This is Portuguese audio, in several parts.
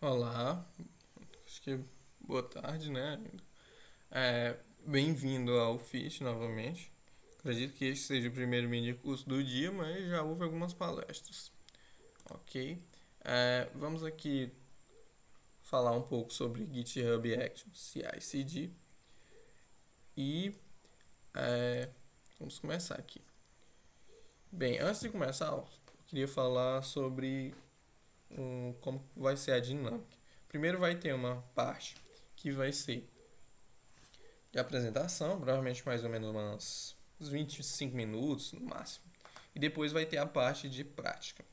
Olá, acho que boa tarde, né? Bem-vindo ao FIT novamente. Acredito que este seja o primeiro mini curso do dia, mas já houve algumas palestras, ok? Vamos aqui falar um pouco sobre GitHub Actions, CI/CD, e é, vamos começar aqui. Bem, antes de começar, eu queria falar sobre como vai ser a dinâmica. Primeiro vai ter uma parte que vai ser de apresentação, provavelmente mais ou menos uns 25 minutos no máximo. E depois vai ter a parte de prática.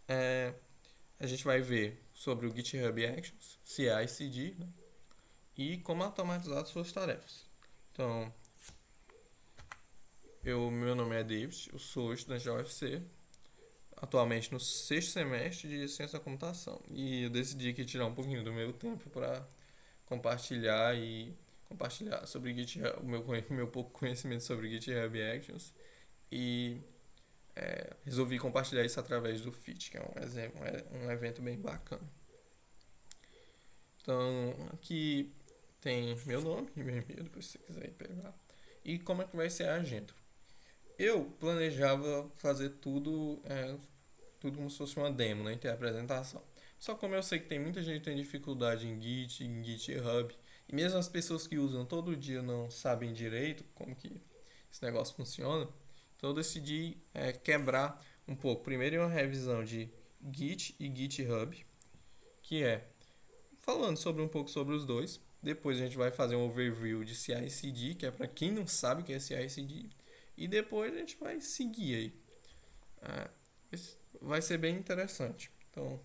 É, a gente vai ver sobre o GitHub Actions, CI/CD, né? E como automatizar suas tarefas. Então, meu nome é David, eu sou estudante da UFC, atualmente no sexto semestre de Ciência da Computação. E eu decidi aqui tirar um pouquinho do meu tempo para compartilhar sobre GitHub, meu pouco conhecimento sobre GitHub Actions e resolvi compartilhar isso através do FIT, que é um exemplo, um evento bem bacana. Então, aqui tem meu nome e meu e-mail, depois se você quiser ir pegar. E como é que vai ser a agenda? Eu planejava fazer tudo como se fosse uma demo, né, ter a apresentação. Só como eu sei que tem muita gente que tem dificuldade em Git, em GitHub, e mesmo as pessoas que usam todo dia não sabem direito como que esse negócio funciona, então eu decidi quebrar um pouco. Primeiro uma revisão de Git e GitHub, que é falando sobre um pouco sobre os dois. Depois a gente vai fazer um overview de CI/CD, que é para quem não sabe o que é CI/CD. E depois a gente vai seguir aí. Ah, vai ser bem interessante. Então,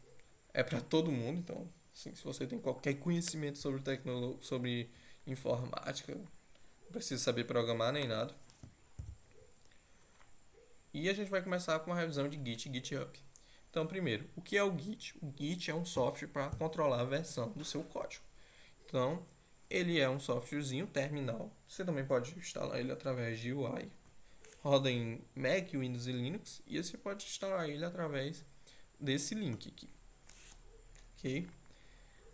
é para todo mundo. Então, assim, se você tem qualquer conhecimento sobre sobre informática, não precisa saber programar nem nada. E a gente vai começar com uma revisão de Git e GitHub. Então, primeiro, o que é o Git? O Git é um software para controlar a versão do seu código. Então, ele é um softwarezinho terminal. Você também pode instalar ele através de UI. Roda em Mac, Windows e Linux. E você pode instalar ele através desse link aqui. Ok?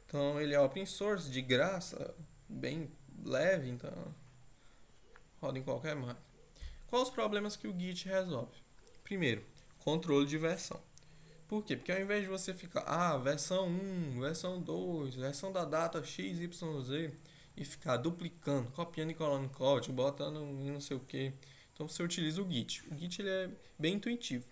Então, ele é open source, de graça, bem leve, então roda em qualquer máquina. Quais os problemas que o Git resolve? Primeiro, controle de versão. Por quê? Porque ao invés de você ficar, versão 1, versão 2, versão da data XYZ e ficar duplicando, copiando e colando código, botando não sei o que, então você utiliza o Git. O Git ele é bem intuitivo.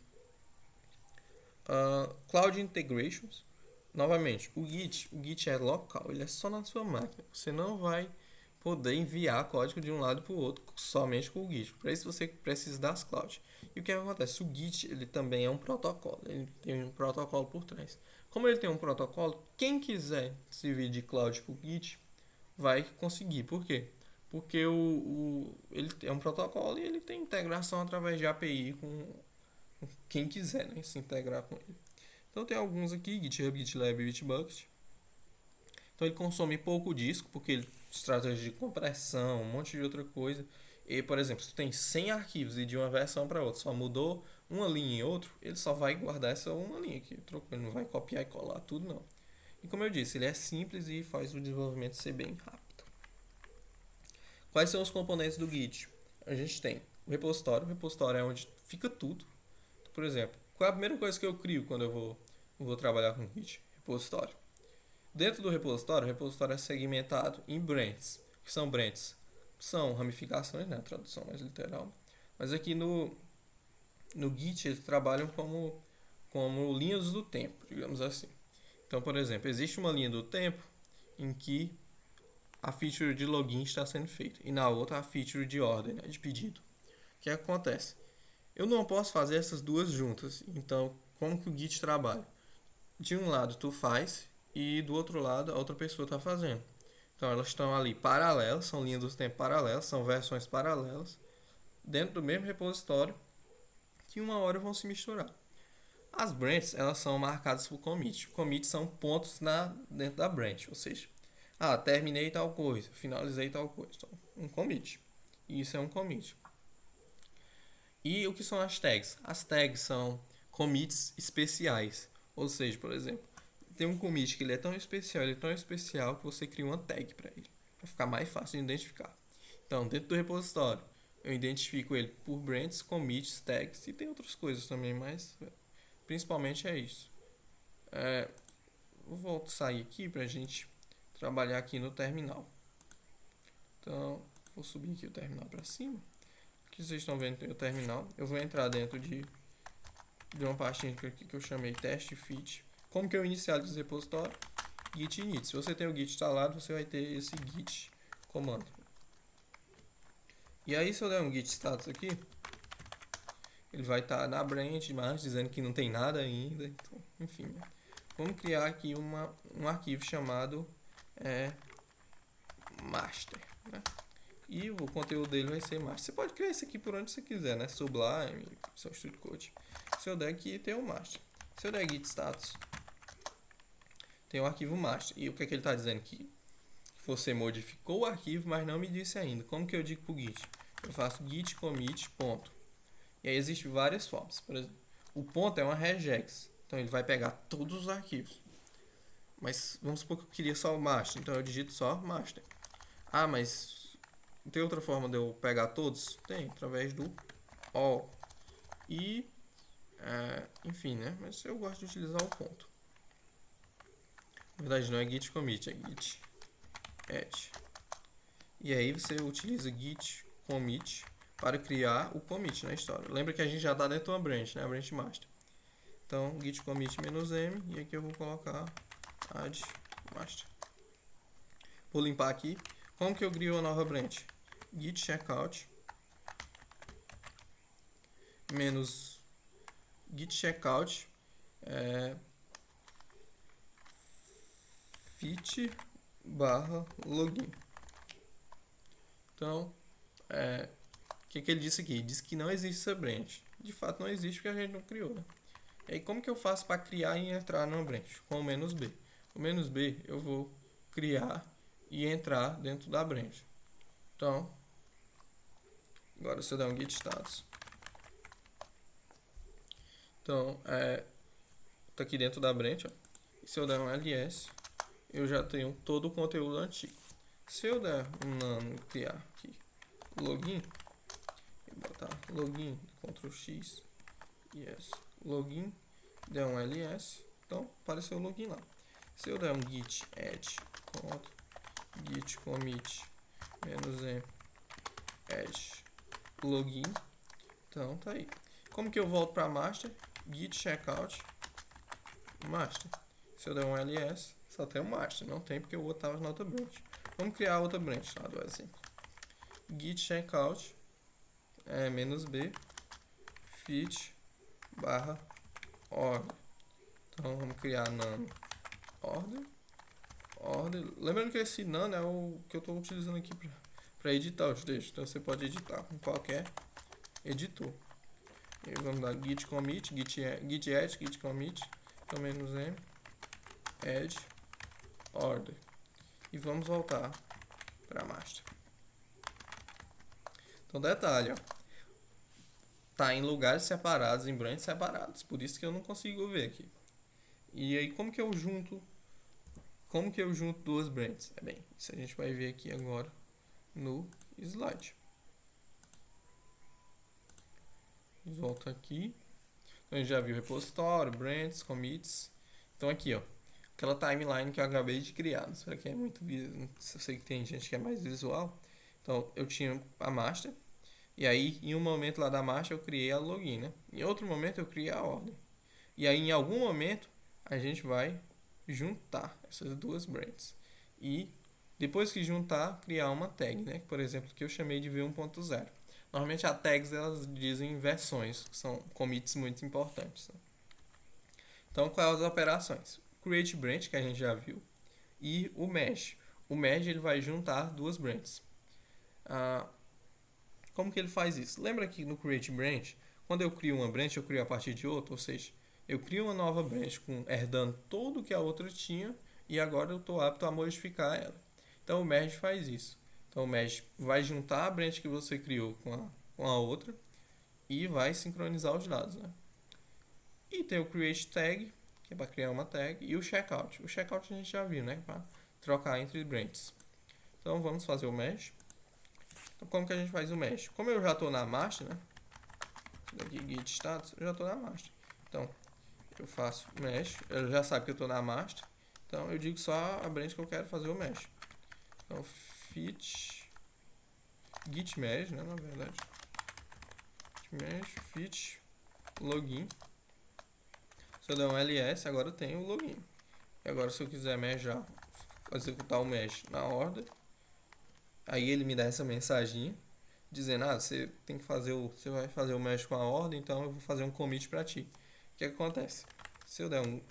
Cloud Integrations. Novamente, o Git é local, ele é só na sua máquina. Você não vai poder enviar código de um lado para o outro somente com o Git. Para isso você precisa das clouds. E o que acontece? O Git ele também é um protocolo, ele tem um protocolo por trás. Como ele tem um protocolo, quem quiser servir de cloud para o Git vai conseguir. Por quê? Porque ele é um protocolo e ele tem integração através de API com quem quiser, né, se integrar com ele. Então tem alguns aqui, GitHub, GitLab e Bitbucket. Então ele consome pouco disco, porque ele estratégia de compressão, um monte de outra coisa. E, por exemplo, se tu tem 100 arquivos e de uma versão para outra só mudou uma linha em outro, ele só vai guardar essa uma linha aqui, trocou, ele não vai copiar e colar tudo não. E como eu disse, ele é simples e faz o desenvolvimento ser bem rápido. Quais são os componentes do Git? A gente tem o repositório é onde fica tudo. Por exemplo, qual é a primeira coisa que eu crio quando eu vou trabalhar com Git? Repositório. Dentro do repositório, o repositório é segmentado em branches. O que são branches? São ramificações, né? A tradução mais literal. Mas aqui no Git eles trabalham como linhas do tempo, digamos assim. Então, por exemplo, existe uma linha do tempo em que a feature de login está sendo feita e na outra a feature de ordem, né, de pedido. O que acontece? Eu não posso fazer essas duas juntas. Então, como que o Git trabalha? De um lado tu faz e do outro lado a outra pessoa está fazendo. Então elas estão ali paralelas, são linhas do tempo paralelas, são versões paralelas, dentro do mesmo repositório, que uma hora vão se misturar. As branches, elas são marcadas por commit. Commit são pontos dentro da branch, ou seja, terminei tal coisa, finalizei tal coisa. Então, um commit. Isso é um commit. E o que são as tags? As tags são commits especiais. Ou seja, por exemplo, tem um commit que ele é tão especial, ele é tão especial que você cria uma tag para ele, para ficar mais fácil de identificar. Então, dentro do repositório, eu identifico ele por branches, commits, tags e tem outras coisas também, mas principalmente é isso. Vou sair aqui para a gente trabalhar aqui no terminal. Então, vou subir aqui o terminal para cima. Aqui vocês estão vendo o terminal. Eu vou entrar dentro de uma pastinha aqui que eu chamei test fit. Como que eu inicializo o repositório? Git init. Se você tem o git instalado, você vai ter esse git comando. E aí, se eu der um git status aqui, ele vai estar na branch, mas dizendo que não tem nada ainda. Então, enfim, né? Vamos criar aqui um arquivo chamado master, né? E o conteúdo dele vai ser master. Você pode criar isso aqui por onde você quiser, né? Sublime, Visual Studio Code. Se eu der aqui, tem o master. Se eu der git status, tem o arquivo master. E o que é que ele está dizendo aqui? Você modificou o arquivo, mas não me disse ainda. Como que eu digo para o git? Eu faço git commit ponto. E aí existem várias formas. Por exemplo, o ponto é uma regex. Então ele vai pegar todos os arquivos. Mas vamos supor que eu queria só o master. Então eu digito só master. Ah, mas tem outra forma de eu pegar todos? Tem, através do all. E, enfim, né? Mas eu gosto de utilizar o ponto. Na verdade não é git commit, é git add. E aí você utiliza git commit para criar o commit na história. Lembra que a gente já está dentro de uma branch, né? A branch master. Então, git commit "-m", e aqui eu vou colocar add master. Vou limpar aqui. Como que eu crio uma nova branch? Git checkout menos git checkout fit barra login. Então, o que ele disse aqui? Diz que não existe essa branch. De fato não existe porque a gente não criou, né? E aí como que eu faço para criar e entrar numa branch? Com o "-b". O "-b" eu vou criar e entrar dentro da branch. Então, agora se eu der um git status. Então, tá aqui dentro da branch, ó. E se eu der um ls, eu já tenho todo o conteúdo antigo. Se eu der um nano criar aqui login, e botar login, Ctrl X, yes, login, der um ls, então apareceu o login lá. Se eu der um git add, git commit "-m add login, então tá aí. Como que eu volto para master? Git checkout master. Se eu der um ls, só tem o master, não tem porque o outro estava na outra branch. Vamos criar outra branch lá do exemplo. Git checkout "-b fit barra order. Então vamos criar nano order. Lembrando que esse nano é o que eu estou utilizando aqui para editar os textos. Então você pode editar com qualquer editor. E vamos dar git commit, git add, git commit, então "-m add order. E vamos voltar para master. Então detalhe, ó, tá em lugares separados, em branches separados, por isso que eu não consigo ver aqui. E aí como que eu junto duas branches? Bem, isso a gente vai ver aqui agora no slide. Volto aqui. Então a gente já viu repositório, branches, commits. Então aqui, ó, aquela timeline que eu acabei de criar. Não sei que é muito visual. Eu sei que tem gente que é mais visual. Então eu tinha a master. E aí em um momento lá da master eu criei a login, né? Em outro momento eu criei a ordem. E aí em algum momento a gente vai juntar essas duas branches. E depois que juntar, criar uma tag, né? Por exemplo, que eu chamei de v1.0. Normalmente as tags elas dizem versões, que são commits muito importantes, né? Então, quais as operações? Create branch, que a gente já viu, e o merge. O merge ele vai juntar duas branches. Como que ele faz isso? Lembra que no create branch, quando eu crio uma branch, eu crio a partir de outra, ou seja, eu crio uma nova branch herdando tudo que a outra tinha e agora eu estou apto a modificar ela. Então o merge faz isso. Então o merge vai juntar a branch que você criou com a outra e vai sincronizar os dados, né? E tem o create tag, que é para criar uma tag, e o checkout. O checkout a gente já viu, né? Para trocar entre branches. Então vamos fazer o mesh. Então como que a gente faz o mesh? Como eu já estou na master, né? Daqui git status, eu já estou na master. Então eu faço mesh, ele já sabe que eu estou na master. Então eu digo só a branch que eu quero fazer o mesh. Então fit git mesh, né? Na verdade, git mesh fit login. Se eu der um ls, agora eu tenho o login. E agora se eu quiser mesjar, executar o mesh na ordem, aí ele me dá essa mensagem dizendo, você tem que fazer você vai fazer o mesh com a ordem, então eu vou fazer um commit para ti. O que acontece? Se eu der um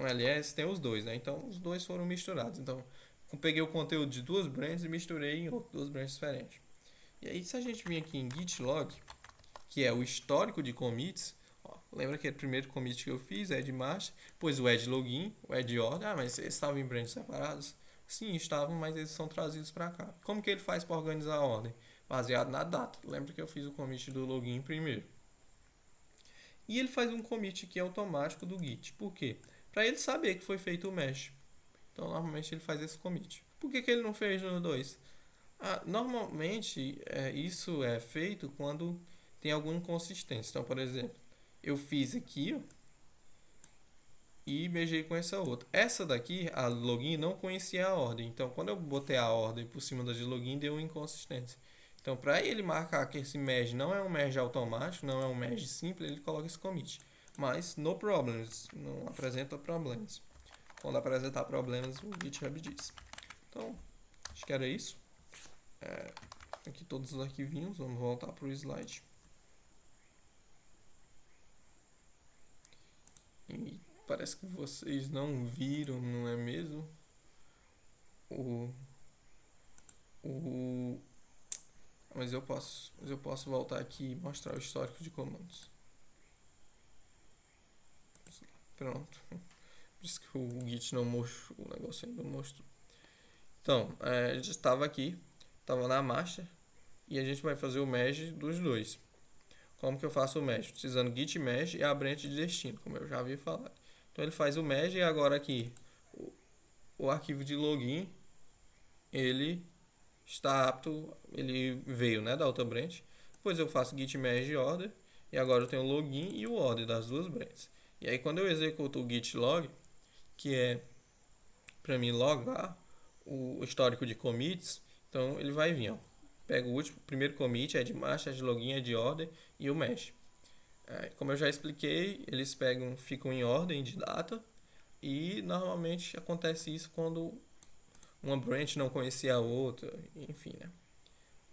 ls, tem os dois, né? Então os dois foram misturados. Então eu peguei o conteúdo de duas branches e misturei em duas branches diferentes. E aí se a gente vir aqui em git log, que é o histórico de commits, lembra aquele primeiro commit que eu fiz, add master, depois o add login, o add order, mas eles estavam em branches separados? Sim, estavam, mas eles são trazidos para cá. Como que ele faz para organizar a ordem? Baseado na data. Lembra que eu fiz o commit do login primeiro. E ele faz um commit aqui automático do git. Por quê? Para ele saber que foi feito o mesh. Então, normalmente ele faz esse commit. Por que ele não fez no 2? Normalmente, isso é feito quando tem alguma inconsistência. Então, por exemplo, eu fiz aqui, ó, e beijei com essa outra. Essa daqui, a login, não conhecia a ordem. Então, quando eu botei a ordem por cima da de login, deu uma inconsistência. Então, para ele marcar que esse merge não é um merge automático, não é um merge simples, ele coloca esse commit. Mas, no problems, não apresenta problemas. Quando apresentar problemas, o GitHub diz. Então, acho que era isso. Aqui todos os arquivinhos, vamos voltar para o slide. E parece que vocês não viram, não é mesmo? Mas eu posso voltar aqui e mostrar o histórico de comandos. Pronto. Por isso que o Git não mostrou, o negócio ainda não mostrou. Então, a gente estava aqui, estava na master, e a gente vai fazer o merge dos dois. Como que eu faço o merge? Precisando git merge e a branch de destino, como eu já havia falado. Então ele faz o merge e agora aqui o arquivo de login, ele está apto, ele veio, né, da outra branch. Depois eu faço git merge order e agora eu tenho o login e o order das duas branches. E aí quando eu executo o git log, que é para mim logar o histórico de commits, então ele vai vir, ó. Pega o último, primeiro commit, add master, add login, add order e o mesh. Como eu já expliquei, eles ficam em ordem de data e normalmente acontece isso quando uma branch não conhecia a outra, enfim, né?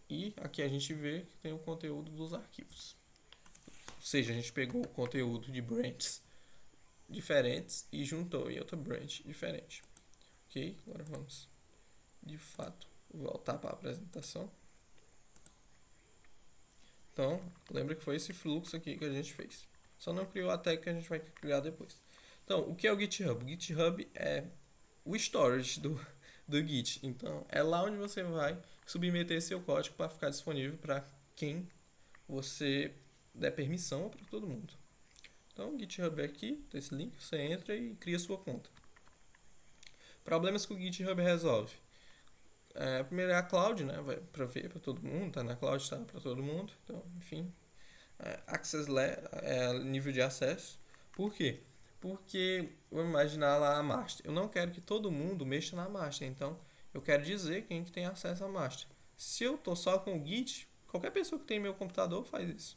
E aqui a gente vê que tem o conteúdo dos arquivos. Ou seja, a gente pegou o conteúdo de branches diferentes e juntou em outra branch diferente. Ok? Agora vamos, de fato, voltar para a apresentação. Então, lembra que foi esse fluxo aqui que a gente fez. Só não criou a tag que a gente vai criar depois. Então, o que é o GitHub? O GitHub é o storage do Git. Então, é lá onde você vai submeter seu código para ficar disponível para quem você der permissão ou para todo mundo. Então, o GitHub é aqui, tem esse link, você entra e cria sua conta. Problemas que o GitHub resolve. Primeiro é a cloud, né? Vai para ver para todo mundo, tá na cloud, tá para todo mundo. Então, enfim, access nível de acesso. Por quê? Porque vou imaginar lá a master. Eu não quero que todo mundo mexa na master, então eu quero dizer quem que tem acesso à master. Se eu tô só com o Git, qualquer pessoa que tem meu computador faz isso.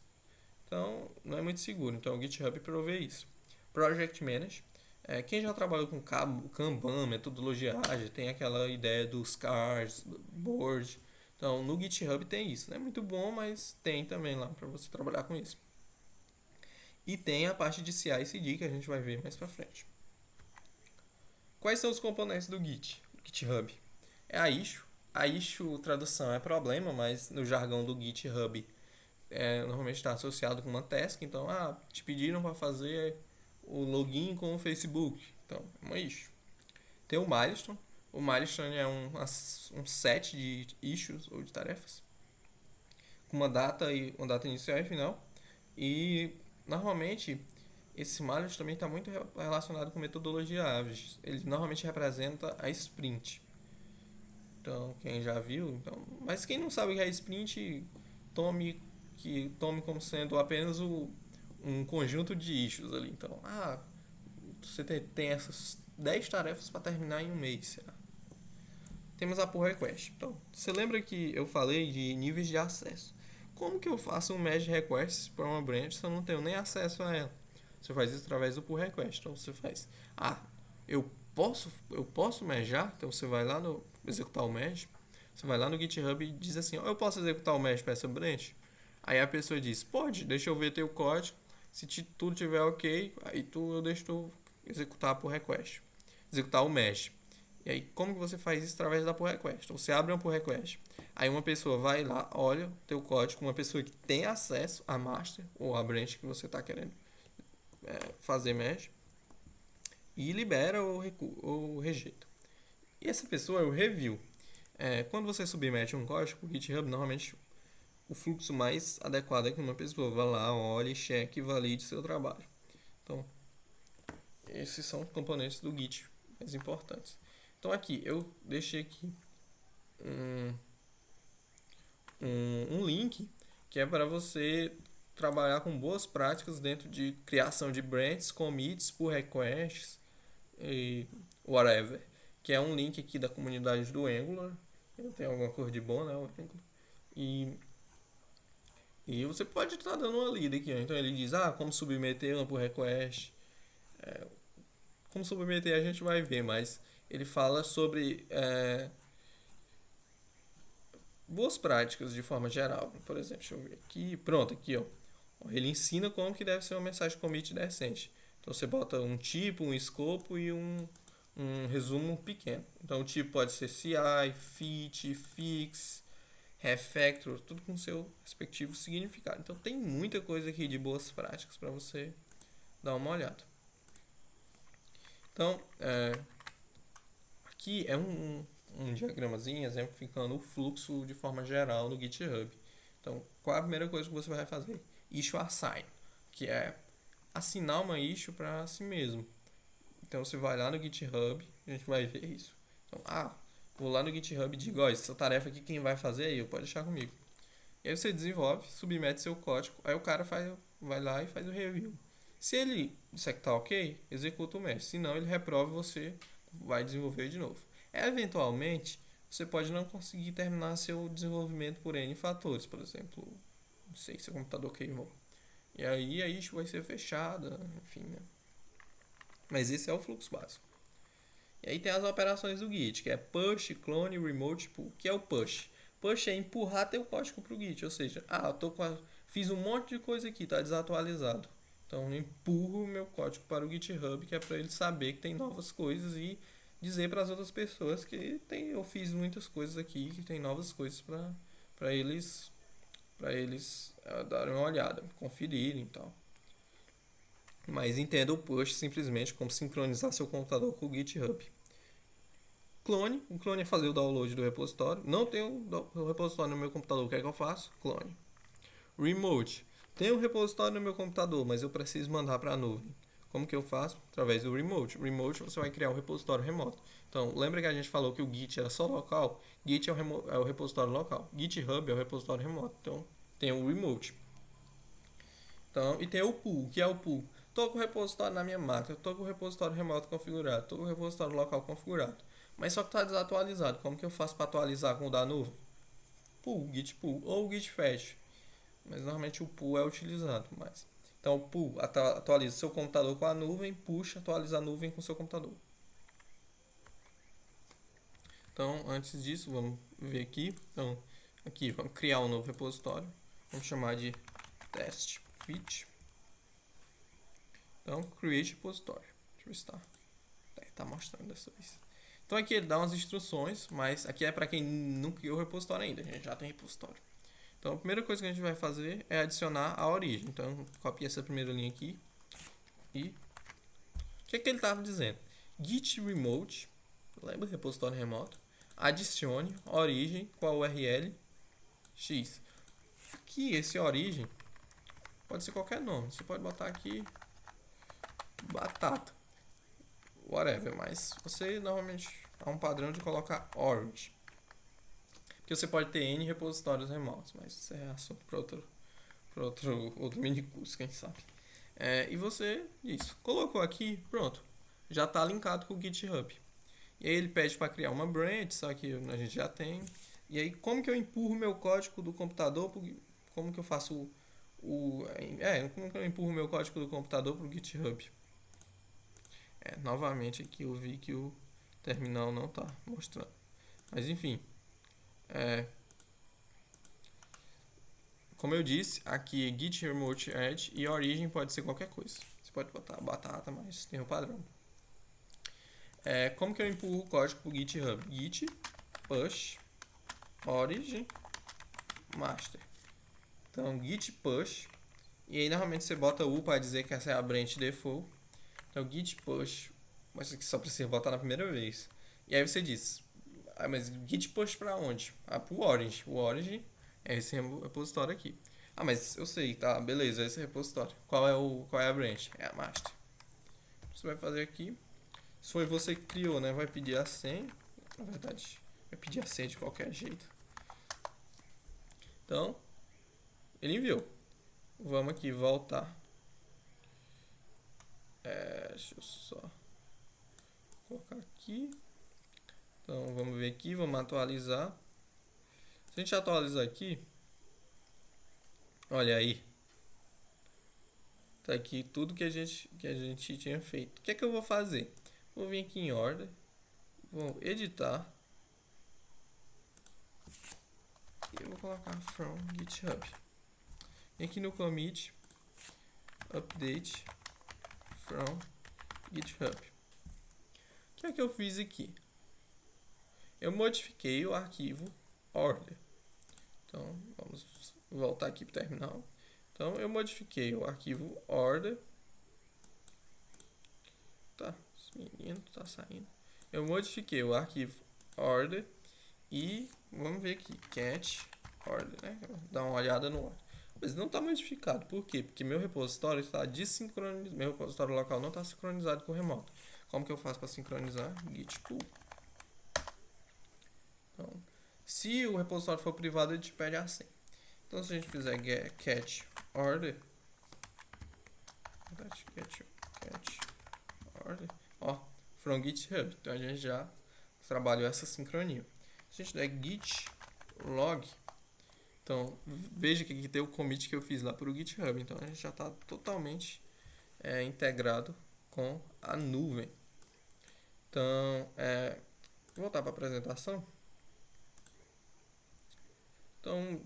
Então, não é muito seguro. Então, o GitHub provê isso. Project Manager. Quem já trabalhou com Kanban, metodologia ágil, tem aquela ideia dos cards, do board. Então, no GitHub tem isso. Não é muito bom, mas tem também lá para você trabalhar com isso. E tem a parte de CI/CD que a gente vai ver mais para frente. Quais são os componentes do GitHub? É a issue. A issue, tradução é problema, mas no jargão do GitHub normalmente está associado com uma task. Então, te pediram para fazer o login com o Facebook. Então, é uma issue. Tem o milestone. O milestone é um set de issues ou de tarefas com uma data inicial e final. E normalmente esse mileage também está muito relacionado com metodologia ágeis. Ele normalmente representa a sprint. Então, quem já viu, então, mas quem não sabe o que é sprint, tome como sendo apenas um conjunto de issues ali. Então, você tem essas 10 tarefas para terminar em um mês, será? Temos a pull request. Então, você lembra que eu falei de níveis de acesso? Como que eu faço um merge request para uma branch se eu não tenho nem acesso a ela? Você faz isso através do pull request. Então você faz, eu posso mergear? Então você vai lá no executar o merge, você vai lá no GitHub e diz assim, eu posso executar o merge para essa branch? Aí a pessoa diz, pode, deixa eu ver teu código. Se tudo tiver ok, aí eu deixo tu executar a pull request, executar o merge. E aí, como que você faz isso através da pull request? Então, você abre uma pull request. Aí uma pessoa vai lá, olha o teu código, uma pessoa que tem acesso à master ou à branch que você está querendo fazer mesh e libera ou rejeita. E essa pessoa é o review. Quando você submete um código para o GitHub, normalmente o fluxo mais adequado é que uma pessoa vá lá, olhe, cheque e valide seu trabalho. Então, esses são os componentes do Git mais importantes. Então aqui, eu deixei aqui um link que é para você trabalhar com boas práticas dentro de criação de branches, commits, pull requests e whatever. Que é um link aqui da comunidade do Angular. Ele tem alguma cor de bom, né? O Angular. E você pode estar dando uma lida aqui. Ó. Então ele diz, como submeter uma pull request. Como submeter a gente vai ver, mas ele fala sobre boas práticas de forma geral. Por exemplo, deixa eu ver aqui. Pronto, aqui ó. Ele ensina como que deve ser uma mensagem commit decente. Então você bota um tipo, um escopo e um resumo pequeno. Então o tipo pode ser CI, fit, fix, refactor, tudo com seu respectivo significado. Então tem muita coisa aqui de boas práticas para você dar uma olhada. Então, aqui é um diagramazinho exemplificando o fluxo de forma geral no GitHub. Então, qual é a primeira coisa que você vai fazer? Issue assign, que é assinar uma issue para si mesmo. Então, você vai lá no GitHub, a gente vai ver isso. Então, vou lá no GitHub e digo, essa tarefa aqui quem vai fazer aí, pode deixar comigo. E aí você desenvolve, submete seu código, aí o cara vai lá e faz o review. Se ele disser que tá ok, executa o mesh. Se não, ele reprova e você vai desenvolver de novo. Eventualmente, você pode não conseguir terminar seu desenvolvimento por N fatores. Por exemplo, não sei, seu computador queimou. E aí a issue vai ser fechada, enfim, né? Mas esse é o fluxo básico. E aí tem as operações do Git, que é push, clone, remote, pull. O que é o push? Push é empurrar teu código pro Git, ou seja, fiz um monte de coisa aqui, tá desatualizado. Então eu empurro o meu código para o GitHub, que é para ele saber que tem novas coisas e dizer para as outras pessoas que eu fiz muitas coisas aqui, que tem novas coisas para eles darem uma olhada, conferirem e tal. Mas entenda o push simplesmente como sincronizar seu computador com o GitHub. Clone, o clone é fazer o download do repositório. Não tenho o repositório no meu computador, o que é que eu faço? Clone. Remote, tenho o repositório no meu computador, mas eu preciso mandar para a nuvem. Como que eu faço? Através do remote. Remote você vai criar um repositório remoto. Então, lembra que a gente falou que o Git era só local? Git é o repositório local. GitHub é o repositório remoto. Então, tem o remote. Então, e tem o pull. O que é o pull? Estou com o repositório na minha máquina, estou com o repositório remoto configurado, estou com o repositório local configurado. Mas só que está desatualizado. Como que eu faço para atualizar com o da nuvem? Pull, git pull ou git fetch. Mas normalmente o pull é utilizado mais. Então o pull atualiza seu computador com a nuvem, puxa, atualiza a nuvem com seu computador. Então antes disso, vamos ver aqui. Então aqui, vamos criar um novo repositório. Vamos chamar de test fit. Então create repository. Deixa eu ver se está mostrando dessa vez. Então aqui ele dá umas instruções, mas aqui é para quem não criou o repositório ainda. A gente já tem repositório. Então a primeira coisa que a gente vai fazer é adicionar a origem. Então copia essa primeira linha aqui. E o que é que ele estava dizendo? Git remote, lembra repositório remoto? Adicione origem com a URL X. Aqui esse origem pode ser qualquer nome. Você pode botar aqui batata. Whatever, mas você normalmente há um padrão de colocar orange. Porque você pode ter N repositórios remotos, mas isso é assunto para outro mini curso, quem sabe. E você, isso, colocou aqui, pronto. Já está linkado com o GitHub. E aí ele pede para criar uma branch, só que a gente já tem. E aí como que eu empurro meu código do computador, como que eu faço como que eu empurro meu código do computador para o GitHub? Novamente aqui eu vi que o terminal não está mostrando. Mas enfim, como eu disse, aqui é Git Remote Edge e a origem pode ser qualquer coisa. Você pode botar batata, mas tem o padrão. Como que eu empurro o código para o GitHub? Git push origin master. Então, git push. E aí, normalmente, você bota U para dizer que essa é a branch default. Então, git push. Mas aqui só precisa botar na primeira vez. E aí você diz, mas git push para onde? Para o origin. O origin é esse repositório aqui. Mas eu sei, tá, beleza, esse repositório. Qual é a branch? É a master. Você vai fazer aqui. Se foi você que criou, né? Vai pedir a senha. Na verdade, vai pedir a senha de qualquer jeito. Então, ele enviou. Vamos aqui voltar. Deixa eu só colocar aqui. Então, vamos ver aqui, vamos atualizar. Se a gente atualizar aqui, olha aí. Tá aqui tudo que a gente tinha feito. O que é que eu vou fazer? Vou vir aqui em order, vou editar e eu vou colocar from GitHub. E aqui no commit, update from GitHub. O que é que eu fiz aqui? Eu modifiquei o arquivo order. Então, vamos voltar aqui para o terminal. Então, eu modifiquei o arquivo order. Tá, esse menino tá saindo. Eu modifiquei o arquivo order e vamos ver aqui, cat order, né? Dá uma olhada no order. Mas não está modificado. Por quê? Porque meu repositório está desincronizado. Meu repositório local não está sincronizado com o remoto. Como que eu faço para sincronizar? Git pull. Então, se o repositório for privado, ele te pede a senha. Então, se a gente fizer cat order, from GitHub. Então, a gente já trabalhou essa sincronia. Se a gente der git log, então veja que aqui tem o commit que eu fiz lá para o GitHub. Então, a gente já está totalmente integrado com a nuvem. Então, vou voltar para a apresentação. Então,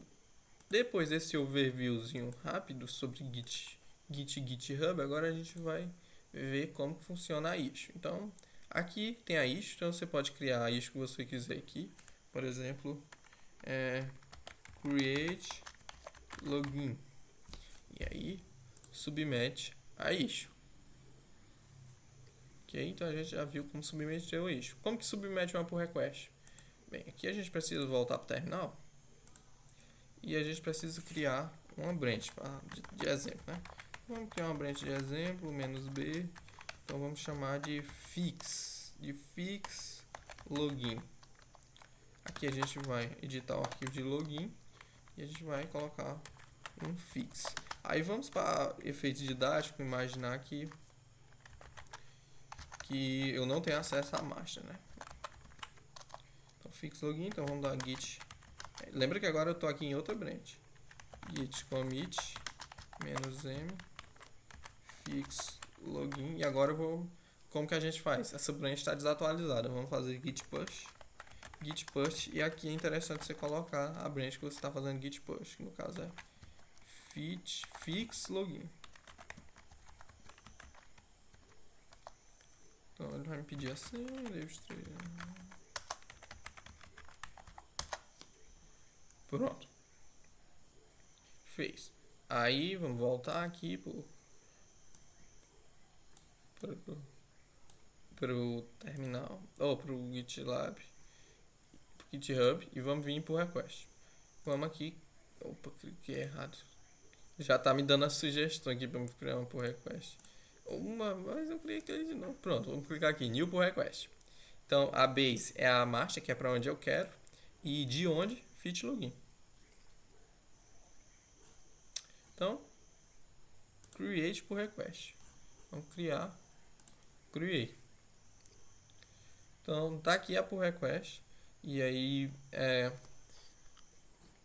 depois desse overviewzinho rápido sobre Git e GitHub, agora a gente vai ver como funciona a issue. Então, aqui tem a issue, então você pode criar a issue que você quiser aqui. Por exemplo, create login. E aí, submete a issue. Ok, então a gente já viu como submeter o issue. Como que submete uma pull request? Bem, aqui a gente precisa voltar para o terminal. E a gente precisa criar uma branch de exemplo, né? Vamos criar uma branch de exemplo, "-b". Então vamos chamar de fix login. Aqui a gente vai editar o arquivo de login e a gente vai colocar um fix. Aí vamos para efeito didático, imaginar que eu não tenho acesso à master, né? Então fix login, então vamos dar git. Lembra que agora eu estou aqui em outra branch. Git commit -m fix login. E agora eu vou. Como que a gente faz? Essa branch está desatualizada. Vamos fazer git push. E aqui é interessante você colocar a branch que você está fazendo git push. Que no caso é fix login. Então ele vai me pedir assim. Pronto. Fez. Aí vamos voltar aqui pro terminal, ou pro GitLab, pro GitHub, e vamos vir pro request. Vamos aqui. Opa, cliquei errado. Já tá me dando a sugestão aqui para me criar um pull request. Mas eu cliquei de novo. Pronto, vamos clicar aqui, New Pull Request. Então, a base é a master, que é para onde eu quero. E de onde? Fit login. Então, create pull request. Vamos criar, create. Então, tá aqui a pull request. E aí, o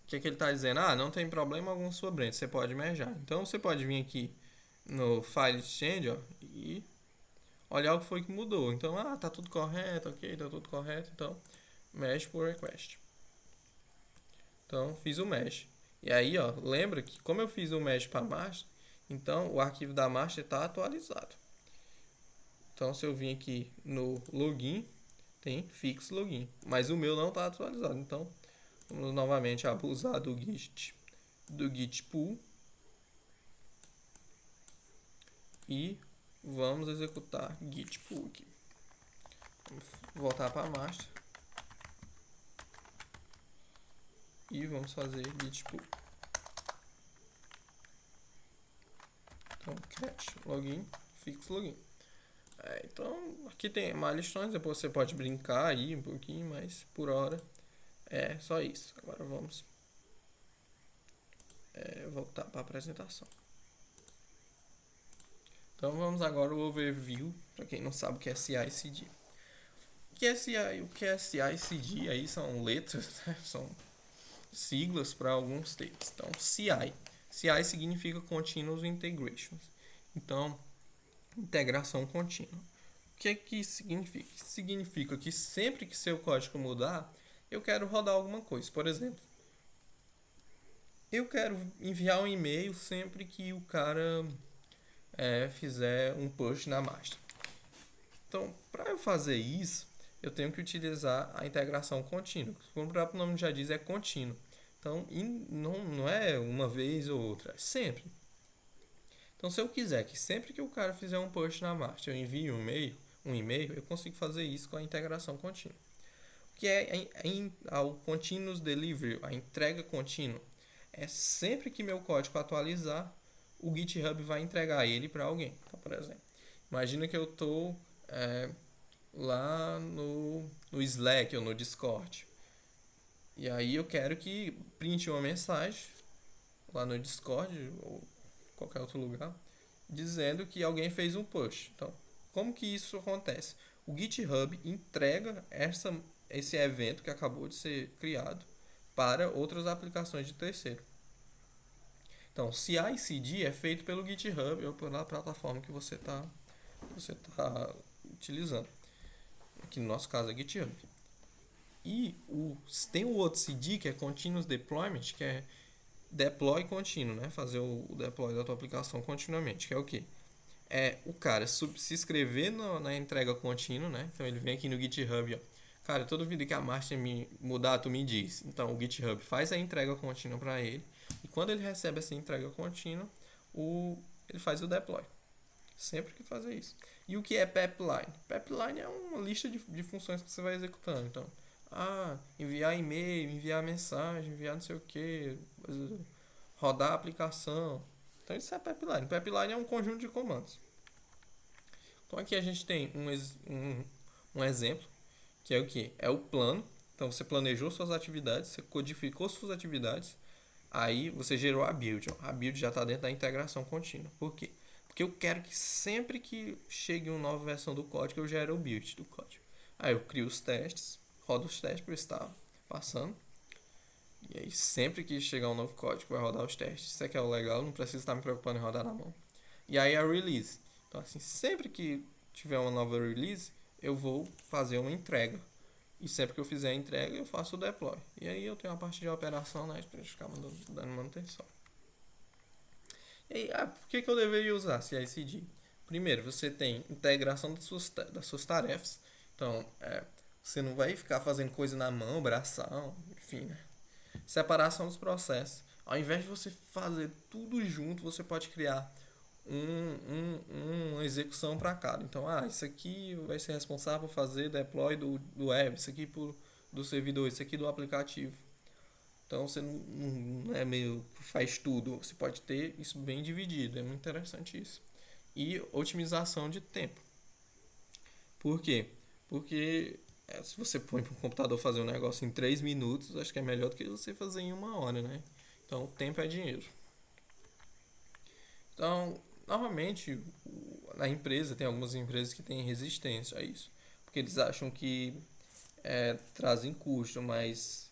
que ele está dizendo? Ah, não tem problema algum sua branch, você pode merjar. Então, você pode vir aqui no File Exchange, ó, e olhar o que foi que mudou. Então, tá tudo correto, ok, tá tudo correto. Então, mesh pull request. Então, fiz o mesh. E aí, ó, lembra que como eu fiz o mesh para master, então o arquivo da master está atualizado. Então, se eu vim aqui no login, tem fix login, mas o meu não está atualizado. Então, vamos novamente abusar do git pull e vamos executar git pull aqui. Vamos voltar para a master e vamos fazer git pull. Então, catch login, fix login. Então, aqui tem milestones, depois você pode brincar aí um pouquinho, mas por hora é só isso. Agora vamos voltar para a apresentação. Então vamos agora ao overview, para quem não sabe o que é CI/CD. O que é CI/CD aí são letras, né? São siglas para alguns termos. Então CI significa Continuous Integrations. Então, integração contínua. O que é que significa? Significa que sempre que seu código mudar, eu quero rodar alguma coisa. Por exemplo, eu quero enviar um e-mail sempre que o cara fizer um push na master. Então, para eu fazer isso, eu tenho que utilizar a integração contínua. Como o próprio nome já diz, é contínuo. Então, não é uma vez ou outra, é sempre. Então, se eu quiser que sempre que o cara fizer um push na master, eu envie um e-mail, eu consigo fazer isso com a integração contínua. O que é o continuous delivery, a entrega contínua? É sempre que meu código atualizar, o GitHub vai entregar ele para alguém. Então, por exemplo, imagina que eu estou lá no Slack ou no Discord. E aí eu quero que printe uma mensagem lá no Discord ou qualquer outro lugar dizendo que alguém fez um push. Então, como que isso acontece? O GitHub entrega esse evento que acabou de ser criado para outras aplicações de terceiro. Então, CI/CD é feito pelo GitHub ou pela plataforma que você tá utilizando. Aqui no nosso caso é GitHub. E tem o outro CD, que é Continuous Deployment, que é deploy contínuo, né? Fazer o deploy da tua aplicação continuamente, que é o quê? É o cara se inscrever na entrega contínua, né? Então ele vem aqui no GitHub, ó. Cara, toda vida que a master me mudar, tu me diz. Então o GitHub faz a entrega contínua para ele. E quando ele recebe essa entrega contínua, ele faz o deploy. Sempre que fazer isso. E o que é pipeline? Pipeline é uma lista de funções que você vai executando. Então, enviar e-mail, enviar mensagem, enviar não sei o que, rodar a aplicação. Então isso é pipeline. Pipeline é um conjunto de comandos. Então aqui a gente tem um exemplo, que é o que? É o plano. Então você planejou suas atividades, você codificou suas atividades, aí você gerou a build. A build já está dentro da integração contínua. Por quê? Porque eu quero que sempre que chegue uma nova versão do código, eu gere o build do código. Aí eu crio os testes, rodo os testes para estar passando. E aí sempre que chegar um novo código, vai rodar os testes. Isso aqui é o legal, não precisa estar me preocupando em rodar na mão. E aí a release. Então assim, sempre que tiver uma nova release, eu vou fazer uma entrega. E sempre que eu fizer a entrega, eu faço o deploy. E aí eu tenho a parte de operação, né, para ficar dando manutenção. E aí, por que eu deveria usar CI/CD? Primeiro, você tem integração das suas tarefas. Então, você não vai ficar fazendo coisa na mão, bração, enfim, né? Separação dos processos. Ao invés de você fazer tudo junto, você pode criar uma execução para cada. Então, isso aqui vai ser responsável por fazer deploy do web, isso aqui do servidor, isso aqui do aplicativo. Então você não é meio faz tudo, você pode ter isso bem dividido, é muito interessante isso. e otimização de tempo. Por quê? Porque se você põe para um computador fazer um negócio em 3 minutos, acho que é melhor do que você fazer em 1 hora, né? Então, o tempo é dinheiro. Então, normalmente, na empresa, tem algumas empresas que têm resistência a isso. Porque eles acham que trazem custo, mas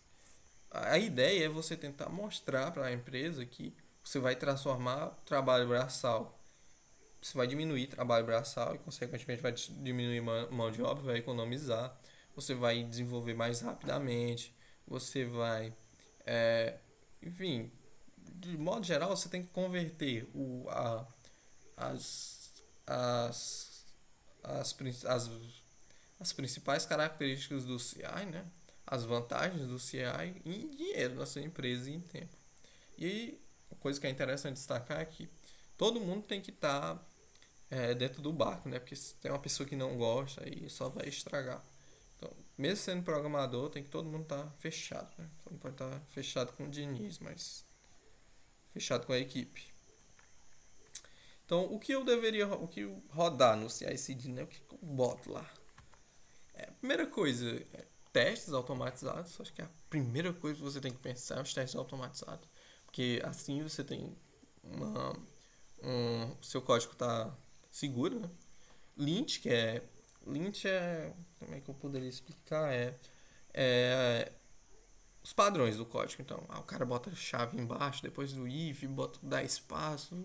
a ideia é você tentar mostrar para a empresa que você vai transformar trabalho braçal. Você vai diminuir trabalho braçal e, consequentemente, vai diminuir mão de obra, vai economizar. Você vai desenvolver mais rapidamente. Você vai. é, Enfim, de modo geral, você tem que converter as, as, as, as principais características do CI, né? As vantagens do CI em dinheiro na sua empresa e em tempo. E a coisa que é interessante destacar é que todo mundo tem que estar dentro do barco, né? Porque se tem uma pessoa que não gosta, aí só vai estragar. Então, mesmo sendo programador, tem que todo mundo estar fechado, né? Só não pode estar fechado com o Diniz, mas fechado com a equipe. Então, o que rodar no CI/CD, né? O que eu boto lá? Primeira coisa, testes automatizados. Acho que a primeira coisa que você tem que pensar é os testes automatizados. Porque assim você tem uma, seu código está seguro, né? Lint, que é. Lint é. Como é que eu poderia explicar? É os padrões do código. Então, o cara bota chave embaixo, depois do if, bota dá espaço,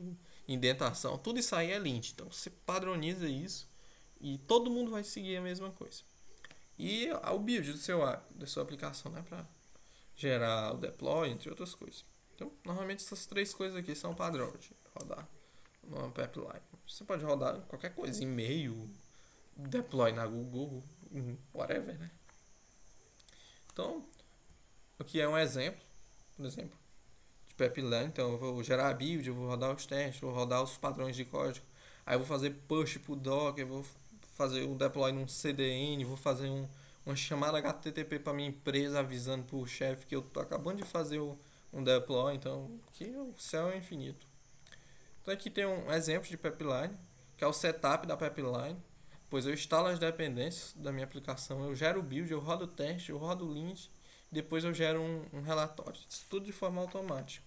indentação, tudo isso aí é lint. Então, você padroniza isso e todo mundo vai seguir a mesma coisa. E o build da sua aplicação, né, para gerar o deploy, entre outras coisas. Então, normalmente essas três coisas aqui são padrão de rodar numa pipeline. Você pode rodar qualquer coisa, e-mail, deploy na Google, whatever, né? Então, aqui é um exemplo, por exemplo, de pipeline. Então, eu vou gerar a build, eu vou rodar os testes, vou rodar os padrões de código. Aí eu vou fazer push pro Docker, vou fazer o deploy num CDN, vou fazer uma chamada HTTP para minha empresa avisando pro chefe que eu tô acabando de fazer um deploy. Então, aqui o céu é infinito. Então, aqui tem um exemplo de pipeline, que é o setup da pipeline. Pois eu instalo as dependências da minha aplicação, eu gero o build, eu rodo o teste, eu rodo o lint, depois eu gero um relatório. Isso tudo de forma automática.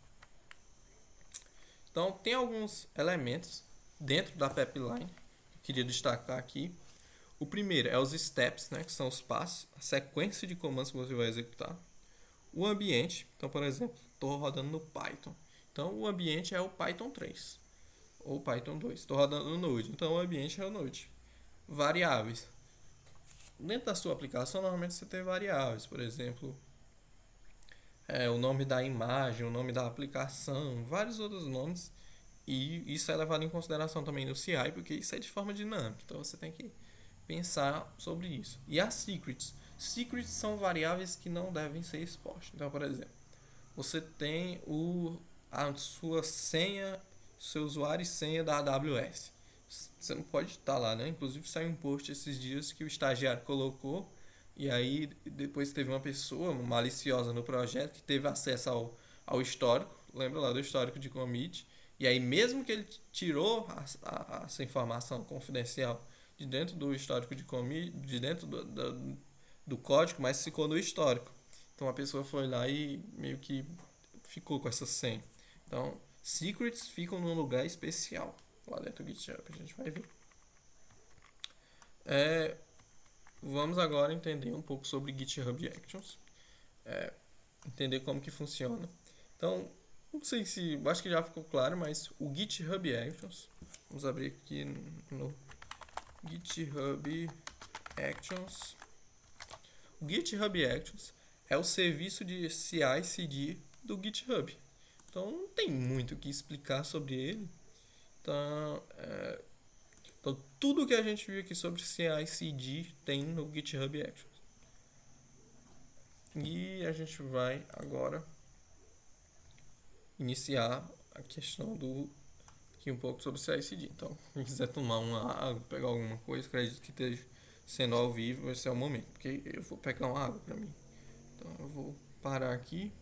Então, tem alguns elementos dentro da pipeline que eu queria destacar aqui. O primeiro é os steps, né, que são os passos, a sequência de comandos que você vai executar. O ambiente, então, por exemplo, estou rodando no Python. Então, o ambiente é o Python 3 ou Python 2. Estou rodando no Node, então o ambiente é o Node. Variáveis. Dentro da sua aplicação, normalmente você tem variáveis, por exemplo, o nome da imagem, o nome da aplicação, vários outros nomes. E isso é levado em consideração também no CI, porque isso é de forma dinâmica. Então você tem que pensar sobre isso. E as secrets. Secrets são variáveis que não devem ser expostas. Então, por exemplo, você tem a sua senha, seu usuário e senha da AWS. Você não pode estar lá, né? Inclusive saiu um post esses dias que o estagiário colocou e aí depois teve uma pessoa maliciosa no projeto que teve acesso ao histórico, lembra lá do histórico de commit, e aí mesmo que ele tirou essa informação confidencial de dentro do histórico de commit, de dentro do código, mas ficou no histórico. Então a pessoa foi lá e meio que ficou com essa senha. Então, secrets ficam num lugar especial lá dentro do GitHub, a gente vai ver. Vamos agora entender um pouco sobre GitHub Actions, entender como que funciona. Então, não sei se, acho que já ficou claro, mas o GitHub Actions, vamos abrir aqui no GitHub Actions. O GitHub Actions é o serviço de CI/CD do GitHub. Então não tem muito o que explicar sobre ele. Então tudo que a gente viu aqui sobre CI/CD tem no GitHub Actions. E a gente vai agora iniciar a questão aqui um pouco sobre CI/CD. Então, quem quiser tomar uma água, pegar alguma coisa, acredito que esteja sendo ao vivo, esse é o momento, porque eu vou pegar uma água para mim. Então eu vou parar aqui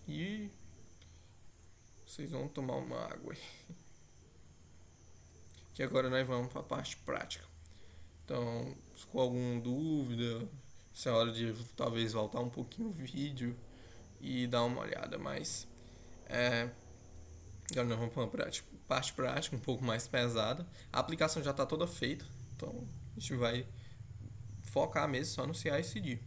e vocês vão tomar uma água. que agora nós vamos para a parte prática. Então, se com alguma dúvida, se é hora de talvez voltar um pouquinho o vídeo e dar uma olhada, mas agora nós vamos para uma parte prática um pouco mais pesada. A aplicação já está toda feita, então a gente vai focar mesmo só no CI/CD.